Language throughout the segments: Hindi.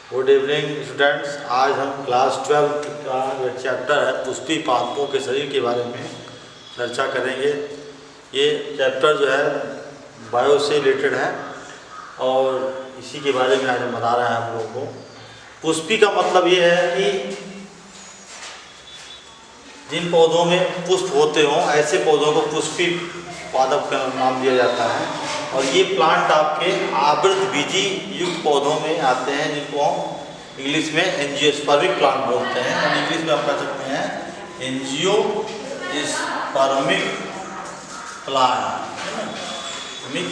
Good evening students. आज हम क्लास 12 का जो चैप्टर है पुष्पी पादपों के शरीर के बारे में चर्चा करेंगे। ये चैप्टर जो है बायो से रिलेटेड है और इसी के बारे में आज हम बता रहे हैं आप लोगों को। पुष्पी का मतलब ये है कि जिन पौधों में पुष्प होते हों ऐसे पौधों को पुष्पी पादप का नाम दिया जाता है। और ये प्लांट आपके आवृत बीजी युक्त पौधों में आते हैं जिनको हम इंग्लिश में एंजियोस्पर्मिक प्लांट बोलते हैं। और इंग्लिश में आप कह सकते हैं एंजियोस्पर्मिक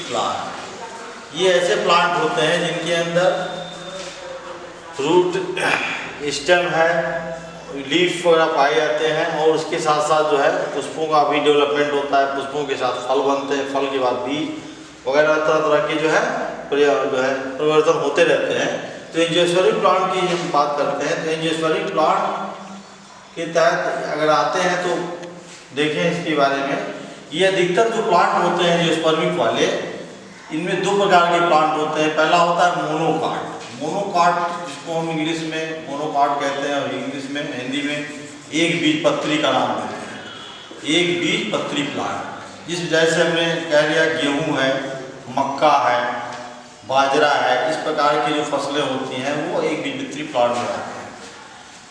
प्लांट। ये ऐसे प्लांट होते हैं जिनके अंदर रूट स्टेम है, लीफ वगैरह पाए जाते हैं और उसके साथ साथ जो है पुष्पों का भी डेवलपमेंट होता है। पुष्पों के साथ फल बनते हैं, फल के बाद बीज वगैरह तरह तरह के जो है परिवर्तन होते रहते हैं। तो एंजियोस्पर्मिक प्लांट की हम बात करते हैं तो एंजियोस्पर्मिक प्लांट के तहत अगर आते हैं तो देखें इसके बारे में। ये अधिकतर जो प्लांट होते हैं एंजियोस्पर्मिक वाले, इनमें दो प्रकार के प्लांट होते हैं। पहला होता है मोनोकाट। मोनोकाट जिसको हम इंग्लिश में मोनोकाट कहते हैं और इंग्लिश में हिंदी में एक बीज पत्री का नाम देते हैं। एक बीज पत्री प्लांट, जिस जैसे हमने कह दिया गेहूं है, मक्का है, बाजरा है, इस प्रकार की जो फसलें होती हैं वो एक बीज पत्री प्लांट में आते हैं।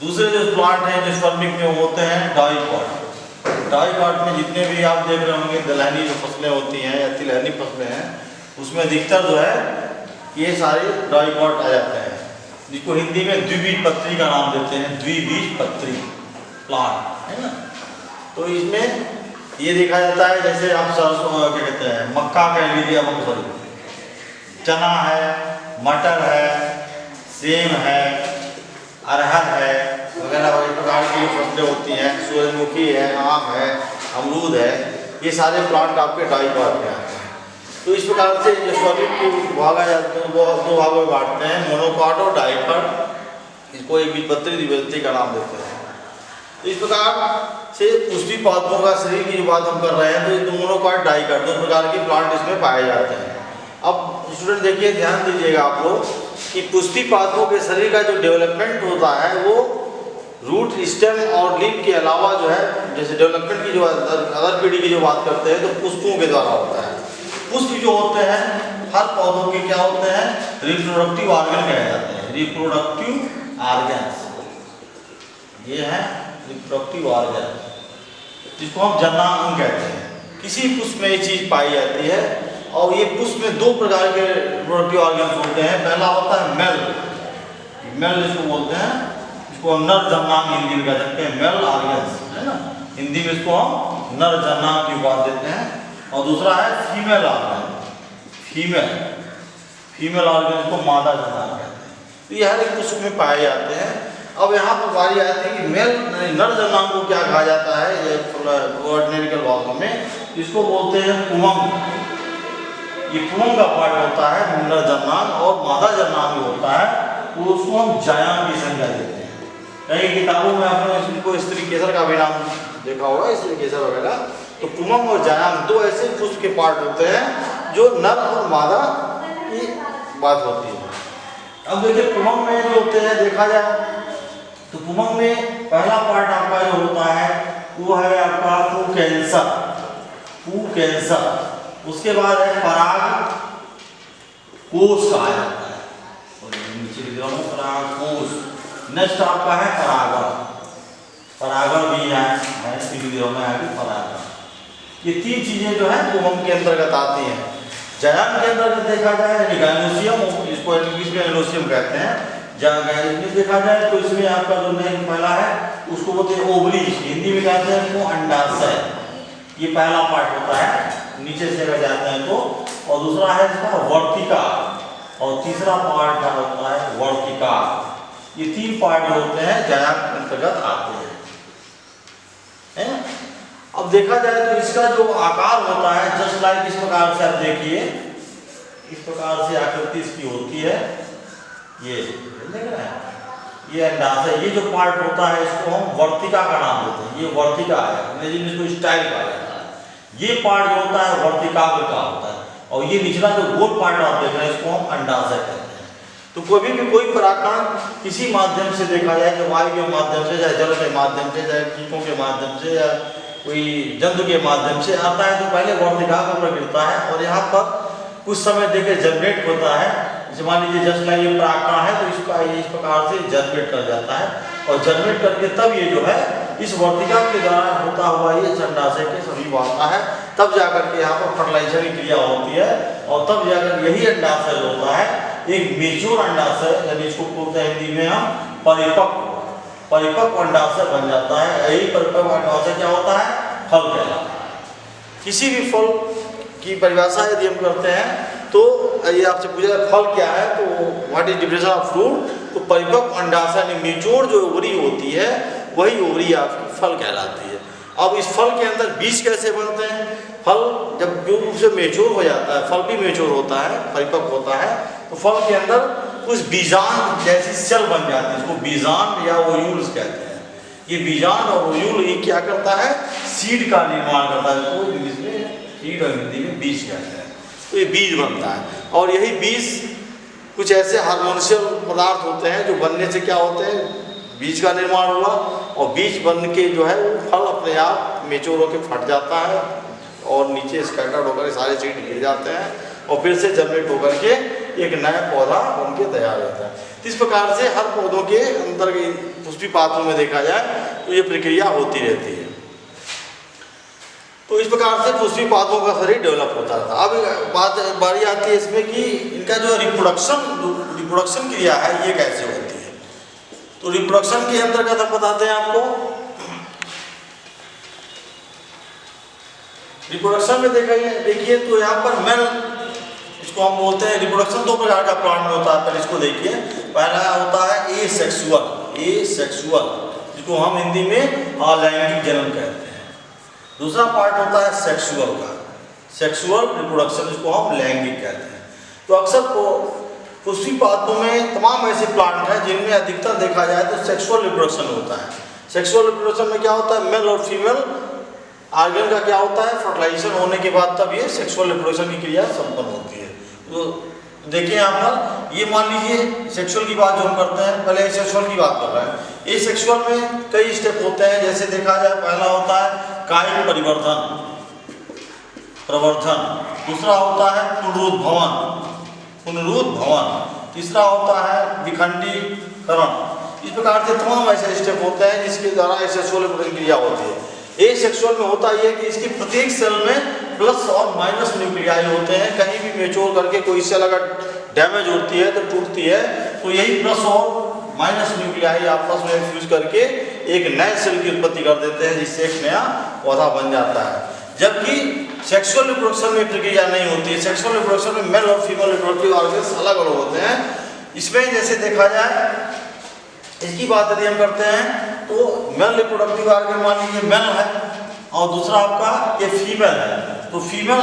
दूसरे जो प्लांट हैं जो स्पर्मिक में होते हैं डाइकॉट। डाइकॉट में जितने भी आप देख रहे होंगे दलहनी जो फसलें होती हैं या तिलहनी फसलें हैं उसमें अधिकतर जो है ये सारे डाइकॉट आ जाते हैं, जिसको हिंदी में द्विबीजपत्री का नाम देते हैं। द्विबीजपत्री प्लांट है ना। तो इसमें ये देखा जाता है जैसे आप सरसों क्या कहते हैं मक्का कह लीजिए, सॉरी चना है, मटर है, सेम है, अरहर है वगैरह वगैरह प्रकार की फसलें होती हैं। सूरजमुखी है, आम है, अमरूद है, ये सारे प्लांट आपके डाइकॉट में आते हैं। तो इस प्रकार से जो स्वर्मिक को भागा जाते हैं वो दो भागों में बांटते हैं, मोनोकाट और डाइकॉट। इसको एक बीजपत्री द्विबीजपत्री का नाम देते हैं। तो इस प्रकार से पुष्पी पादपों का शरीर की जो बात हम कर रहे हैं तो ये मोनोकाट डाइकॉट दो प्रकार के प्लांट इसमें पाए जाते हैं। अब स्टूडेंट देखिए ध्यान दीजिएगा आप लोग कि पुष्पी पादपों के शरीर का जो डेवलपमेंट होता है वो रूट स्टेम और लीफ के अलावा जो है जैसे डेवलपमेंट की जो अदर पीढ़ी की जो बात करते हैं तो पुष्पों के द्वारा होता है। पुष्प जो होते हैं हर पौधों के क्या होते हैं रिप्रोडक्टिव ऑर्गन कहे जाते हैं। रिप्रोडक्टिव ऑर्गन्स ये है रिप्रोडक्टिव ऑर्गन, जिसको हम जननांग कहते हैं। किसी पुष्प में ये चीज पाई जाती है और ये पुष्प में दो प्रकार के रिप्रोडक्टिव ऑर्गन्स होते हैं। पहला होता है मेल जिसको बोलते हैं, इसको हम नर जननांग हिंदी में कह सकते हैं, मेल ऑर्गन्स है ना। हिंदी में इसको हम नर जननांग की बात देते हैं। और दूसरा है फीमेल ऑर्गन, फीमेल ऑर्गन इसको मादा जननांग कहते हैं। तो ये हर एक पुष्प में पाए जाते हैं। अब यहाँ पर बारी आती है कि मेल नर जननांग को क्या कहा जाता है ऑर्डिनरी भाषा में, इसको बोलते हैं पुमंग। ये पुमंग का पार्ट होता है नर जननांग और मादा जननांग जो होता है वो उसको हम जायांग की संज्ञा देते हैं। कई किताबों में आपने इसको स्त्री केसर का भी नाम देखा होगा, स्त्री केसर वगैरह। तो पुमंग और जायांग दो ऐसे पुष्प के पार्ट होते हैं जो नर और मादा की बात होती है। अब देखिए पुमंग में जो होते हैं देखा जाए तो पुमंग में पहला पार्ट आपका जो होता है वो है आपका पुकेंसर। उसके बाद है पराग कोश कहा जाता है और नीचे पराग कोश। नेक्स्ट आपका है परागण भी है परागण। ये तीन चीजें जो है पुमंग के अंतर्गत आती हैं। जायांग के अंतर्गत देखा जाए गैनोसियम, इसको इंग्लिश में एनोसियम कहते हैं। इसमें देखा जाए तो इसमें आपका जो पहला है उसको बोलते हैं ओवरी, हिंदी में कहते हैं वो अंडाशय। ये पहला पार्ट होता है नीचे से अगर जाते हैं तो। और दूसरा है इसका वर्तिका और तीसरा पार्ट का होता है वर्तिका। ये तीन पार्ट होते हैं जायांग के अंतर्गत आते हैं। अब देखा जाए तो इसका जो आकार होता है जस्ट लाइक इस प्रकार से आप देखिए, इस प्रकार से आकृति इसकी होती है। ये देख रहे हैं ये अंडाशय, ये जो पार्ट होता है इसको हम वर्तिका का नाम देते हैं। ये वर्तिका है, इसको स्टाइल कहा जाता है। ये पार्ट जो होता है वर्तिकाग्र का होता है और ये निचला जो गोल पार्ट आप देख रहे हैं इसको हम अंडाशय कहते हैं। तो कभी भी कोई परागकण किसी माध्यम से देखा जाए, कि वायु के माध्यम से, चाहे जल के माध्यम से, चाहे कीटों के माध्यम से, या कोई जंतु के माध्यम से आता है, तो पहले वर्तिका को गिरता है और यहाँ पर कुछ समय देकर जनरेट होता है। जैसे मान लीजिए जस्ट लाइक ये परागकण है, तो इसका इस प्रकार से जनरेट कर जाता है और जनरेट करके तब ये जो है इस वर्तिका के द्वारा होता हुआ ये अंडाशय के समीप आता है, तब जाकर के यहाँ पर फर्टिलाइजेशन की क्रिया होती है और तब जाकर यही अंडाशय होता है एक मेच्योर अंडाशय, यानी इसको बोलते हैं हिंदी में हम परिपक्व अंडाशय बन जाता है। यही परिपक्व अंडाशय क्या होता है? फल कहलाता है। किसी भी फल की परिभाषा यदि हम करते हैं तो ये आपसे पूछा फल क्या है, तो what is definition of fruit, तो परिपक्व अंडाशय यानी मेच्योर जो ओवरी होती है वही ओवरी आपकी फल कहलाती है। अब इस फल के अंदर बीज कैसे बनते हैं? फल जब रूप से मेच्योर हो जाता है, फल भी मेच्योर होता है, परिपक्व होता है, तो फल के अंदर कुछ बीजांड जैसी सेल बन जाती है, इसको बीजांड या ओयूल्स कहते हैं। ये बीजांड और ओयूल ये क्या करता है? सीड का निर्माण करता है, तो इंग्लिश में सीड और हिंदी में बीज कहते हैं। तो ये बीज बनता है और यही बीज कुछ ऐसे हार्मोनियल पदार्थ होते हैं जो बनने से क्या होते हैं, बीज का निर्माण हुआ और बीज बन के जो है वो फल अपने आप मेच्योर होकर फट जाता है और नीचे स्कैटर्ड होकर सारे सीड गिर जाते हैं और फिर से जनरेट होकर के एक नया पौधा बन के तैयार होता है। इस प्रकार से हर पौधों के अंदर पुष्पी पात्रों में देखा जाए तो ये प्रक्रिया होती रहती है। तो इस प्रकार से पुष्पी पात्रों का शरीर डेवलप होता था। अब बारी आती है इसमें कि इनका जो रिप्रोडक्शन क्रिया है ये कैसे होती है। तो रिप्रोडक्शन के अंतर्गत हम बताते हैं आपको। रिप्रोडक्शन में देखिए तो यहाँ पर मेल, इसको हम बोलते हैं रिप्रोडक्शन दो प्रकार का प्लांट में होता है। पहले इसको देखिए, पहला होता है एसेक्सुअल, जिसको हम हिंदी में अलैंगिक जन्म कहते हैं। दूसरा पार्ट होता है सेक्सुअल का, सेक्सुअल रिप्रोडक्शन, जिसको हम लैंगिक कहते हैं। तो अक्सर पुष्पी पात्रों में तमाम ऐसे प्लांट हैं जिनमें अधिकतर देखा जाए तो सेक्सुअल रिप्रोडक्शन होता है। सेक्सुअल रिप्रोडक्शन में क्या होता है, मेल और फीमेल आर्गन का क्या होता है, फर्टिलाइजेशन होने के बाद तब ये सेक्सुअल रिप्रोडक्शन की क्रिया संपन्न होती है। तो देखिए यहाँ पर, ये मान लीजिए सेक्सुअल की बात जो हम करते हैं, पहले एसेक्सुअल की बात कर रहे हैं। एसेक्सुअल में कई स्टेप होते हैं, जैसे देखा जाए पहला होता है कायिक प्रवर्धन, दूसरा होता है पुनरुद्भवन, तीसरा होता है विखंडीकरण। इस प्रकार से तमाम ऐसे स्टेप होते हैं जिसके द्वारा एसेक्सुअल रिप्रोडक्शन क्रिया होती है। एसेक्सुअल में होता यह है कि इसकी प्रत्येक सेल में प्लस और माइनस न्यूक्लियाई होते हैं। कहीं भी मैच्योर करके कोई सेल अगर डैमेज होती है तो टूटती है, तो यही प्लस और माइनस न्यूक्लियाई आपस में फ्यूज करके एक नए सेल की उत्पत्ति कर देते हैं, जिससे एक नया पौधा बन जाता है। जबकि सेक्सुअल रिप्रोडक्शन में प्रक्रिया नहीं होती है। सेक्सुअल रिप्रोडक्शन में मेल और फीमेल रिप्रोडक्टिव ऑर्गन्स अलग अलग होते हैं। इसमें जैसे देखा जाए, इसकी बात यदि हम करते हैं तो मेल रिप्रोडक्टिव ऑर्गन मान लीजिए मेल है और दूसरा आपका ये फीमेल है, तो फीमेल